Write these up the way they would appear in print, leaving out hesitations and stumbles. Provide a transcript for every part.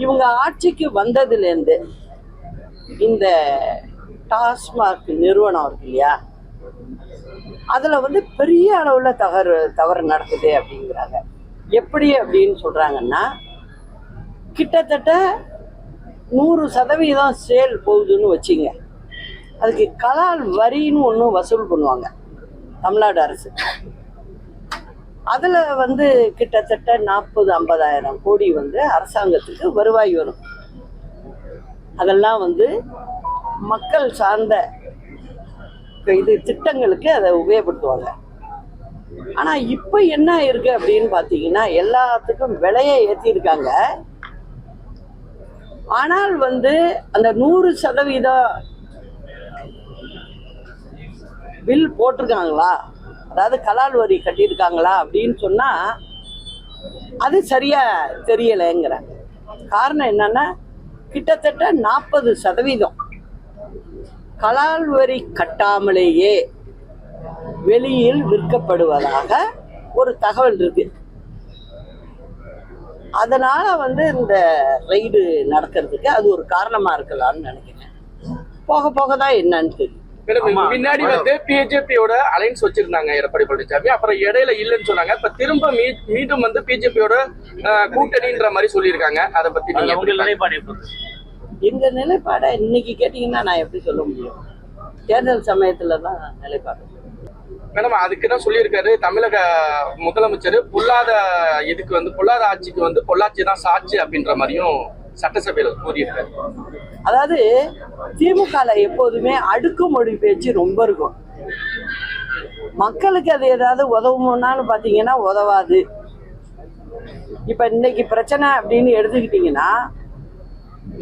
இவங்க ஆட்சிக்கு வந்ததுலேருந்து இந்த டாஸ்மாக் நிறுவனம் இருக்கு இல்லையா, அதுல பெரிய அளவுல தவறு நடக்குது அப்படிங்கிறாங்க. எப்படி அப்படின்னு சொல்றாங்கன்னா, கிட்டத்தட்ட 100% சேல் போகுதுன்னு வச்சுங்க. அதுக்கு கலால் வரின்னு ஒன்று வசூல் பண்ணுவாங்க தமிழ்நாடு அரசு. அதுல கிட்டத்தட்ட 40-50 கோடி அரசாங்கத்துக்கு வருவாய் வரும். அதெல்லாம் மக்கள் சார்ந்த திட்டங்களுக்கு அதை உபயோகப்படுத்துவாங்க. ஆனா இப்ப என்ன இருக்கு அப்படின்னு பாத்தீங்கன்னா, எல்லாத்துக்கும் விலையை ஏற்றிருக்காங்க. ஆனால் அந்த 100% பில் போட்டிருக்காங்களா, அதாவது கலால் வரி கட்டியிருக்காங்களா அப்படின்னு சொன்னா அது சரியா தெரியலைங்கிற காரணம் என்னன்னா, கிட்டத்தட்ட 40% கலால் வரி கட்டாமலேயே வெளியில் விற்கப்படுவதாக ஒரு தகவல் இருக்கு. அதனால இந்த ரைடு நடக்கிறதுக்கு அது ஒரு காரணமா இருக்கலாம்னு நினைக்கிறேன். போக போக தான் என்னன்னு தெரியும். முன்னாடி பிஜேபியோட அலைன்ஸ் வச்சிருந்தாங்க எடப்பாடி பழனிசாமி, அப்புறம் இடையில இல்லைன்னு சொன்னாங்க. இப்ப திரும்ப மீண்டும் பிஜேபியோட கூட்டணின்ற மாதிரி சொல்லியிருக்காங்க. அதை பத்தி நிலைப்பாடு? எங்க நிலைப்பாடை இன்னைக்கு கேட்டீங்கன்னா நான் எப்படி சொல்ல முடியும்? தேர்தல் சமயத்துலதான் நிலைப்பாடு. மேடம், அதுக்குதான் சொல்லியிருக்காரு தமிழக முதலமைச்சர், பொல்லாத பொல்லாத ஆட்சிக்கு பொள்ளாச்சி தான் சாட்சி அப்படின்ற மாதிரியும் சட்டசபையில கூறியிருக்காரு. அதாவது திமுகல எப்போதுமே அடுக்குமொழி பேச்சு ரொம்ப இருக்கும். மக்களுக்கு அது ஏதாவது உதவுமான்னு பாத்தீங்கன்னா உதவாது. இப்ப இன்னைக்கு பிரச்சனை அப்படின்னு எடுத்துக்கிட்டீங்கன்னா,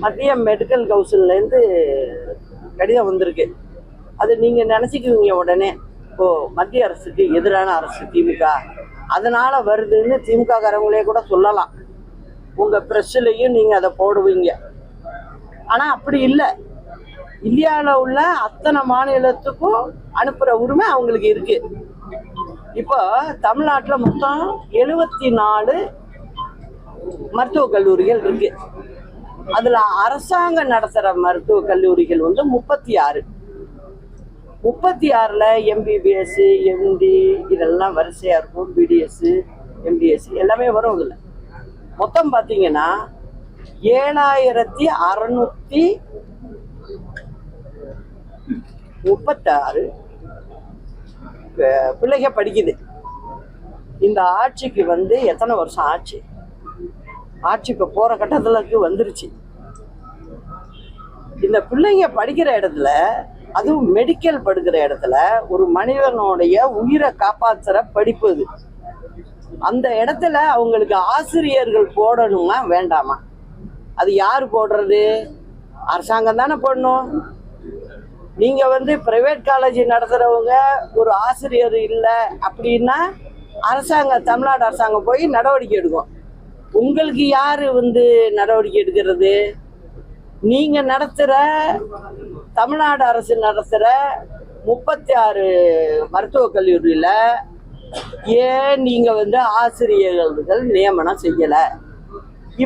மத்திய மெடிக்கல் கவுன்சில்ல இருந்து கடிதம் வந்திருக்கு. அது நீங்க நினைச்சுக்குவீங்க உடனே, ஓ மத்திய அரசுக்கு எதிரான அரசு திமுக, அதனால வருதுன்னு திமுக காரங்களே கூட சொல்லலாம். உங்க பிரஸ்லயும் நீங்க அதை போடுவீங்க. ஆனா அப்படி இல்லை. இந்தியாவில் உள்ள அத்தனை மாநிலத்துக்கும் அனுப்புற உரிமை அவங்களுக்கு இருக்கு. இப்போ தமிழ்நாட்டில் மொத்தம் 74 மருத்துவக் கல்லூரிகள் இருக்கு. அதுல அரசாங்கம் நடத்துற மருத்துவக் கல்லூரிகள் 36. 36ல MBBS, MD இதெல்லாம் வரிசையா இருக்கும். BDS, MDS எல்லாமே வரும். இதுல மொத்தம் பாத்தீங்கன்னா 7636 பிள்ளைங்க படிக்குது. இந்த ஆட்சிக்கு எத்தனை வருஷம் ஆச்சு? ஆட்சி இப்ப போற கட்டத்துக்கு வந்துருச்சு. இந்த பிள்ளைங்க படிக்கிற இடத்துல, அதுவும் மெடிக்கல் படிக்கிற இடத்துல, ஒரு மனிதனுடைய உயிரை காப்பாற்றுற படிப்பு அது. அந்த இடத்துல அவங்களுக்கு ஆசிரியர்கள் போடணுமா வேண்டாமா? அது யாரு போடுறது? அரசாங்கம் தானே போடணும். நீங்க பிரைவேட் காலேஜ் நடத்துறவங்க ஒரு ஆசிரியர் இல்லை அப்படின்னா தமிழ்நாடு அரசாங்கம் போய் நடவடிக்கை எடுக்கும். உங்களுக்கு யாரு நடவடிக்கை எடுக்கிறது? நீங்க நடத்துற தமிழ்நாடு அரசு நடத்துற 36 மருத்துவக் கல்லூரியில ஏன் நீங்க ஆசிரியர்கள் நியமனம் செய்யல?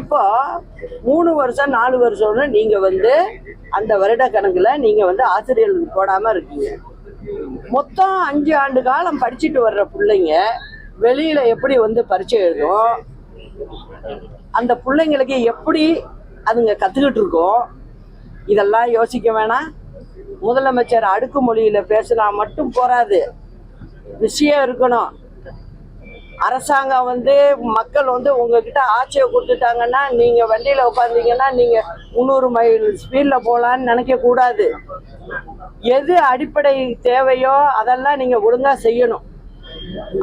இப்போ 3 வருஷம் 4 வருஷம்னு நீங்க அந்த வருட கணக்குல நீங்க ஆசிரியர்களுக்கு போடாம இருக்கீங்க. மொத்தம் 5 ஆண்டு காலம் படிச்சுட்டு வர்ற பிள்ளைங்க வெளியில எப்படி பரீட்சை எழுதும்? அந்த பிள்ளைங்களுக்கு எப்படி அதுங்க கத்துக்கிட்டு இருக்கோம்? இதெல்லாம் யோசிக்க வேணாம். முதலமைச்சர் அடுக்குமொழியில பேசினா மட்டும் போராது, விஷயம் இருக்கணும். அரசாங்கம் மக்கள் உங்ககிட்ட ஆட்சியை கொடுத்துட்டாங்கன்னா, நீங்க வண்டியில உட்காந்தீங்கன்னா நீங்க 300 மைல் ஸ்பீட்ல போலான்னு நினைக்க கூடாது. எது அடிப்படை தேவையோ அதெல்லாம் நீங்க ஒழுங்கா செய்யணும்.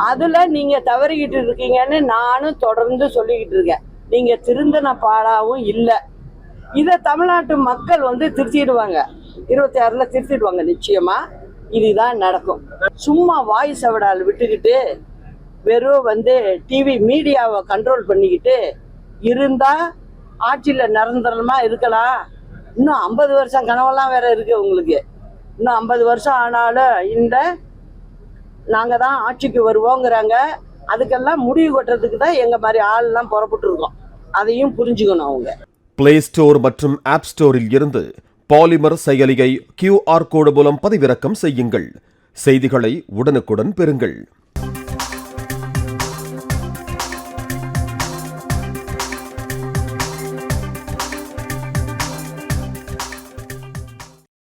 அதுல நீங்க தவறிக்கிட்டு இருக்கீங்கன்னு நானும் தொடர்ந்து சொல்லிக்கிட்டு இருக்கேன். நீங்க திருந்தின பாடாவும் இல்லை. இதை தமிழ்நாட்டு மக்கள் திருத்திடுவாங்க. 26ல திருத்திடுவாங்க நிச்சயமா. இதுதான் நடக்கும். சும்மா வாய் சவடால் விட்டுக்கிட்டு வெறும் டிவி மீடியாவை கண்ட்ரோல் பண்ணிக்கிட்டு இருந்தா ஆட்சியில நிரந்தரமா இருக்கலாம். இன்னும் 50 வருஷம் கனவெல்லாம் வேற இருக்கு உங்களுக்கு. இன்னும் 50 வருஷம் ஆனாலும் நாங்க தான் ஆட்சிக்கு வருவோங்கிறாங்க. அதுக்கெல்லாம் முடிவு கட்டுறதுக்கு தான் எங்க மாதிரி ஆள் எல்லாம் புறப்பட்டு இருக்கோம். அதையும் புரிஞ்சுக்கணும் அவங்க. பிளே ஸ்டோர் மற்றும் ஆப் ஸ்டோரில் இருந்து பாலிமர் செயலியை QR கோடு மூலம் பதிவிறக்கம் செய்யுங்கள். செய்திகளை உடனுக்குடன் பெறுங்கள்.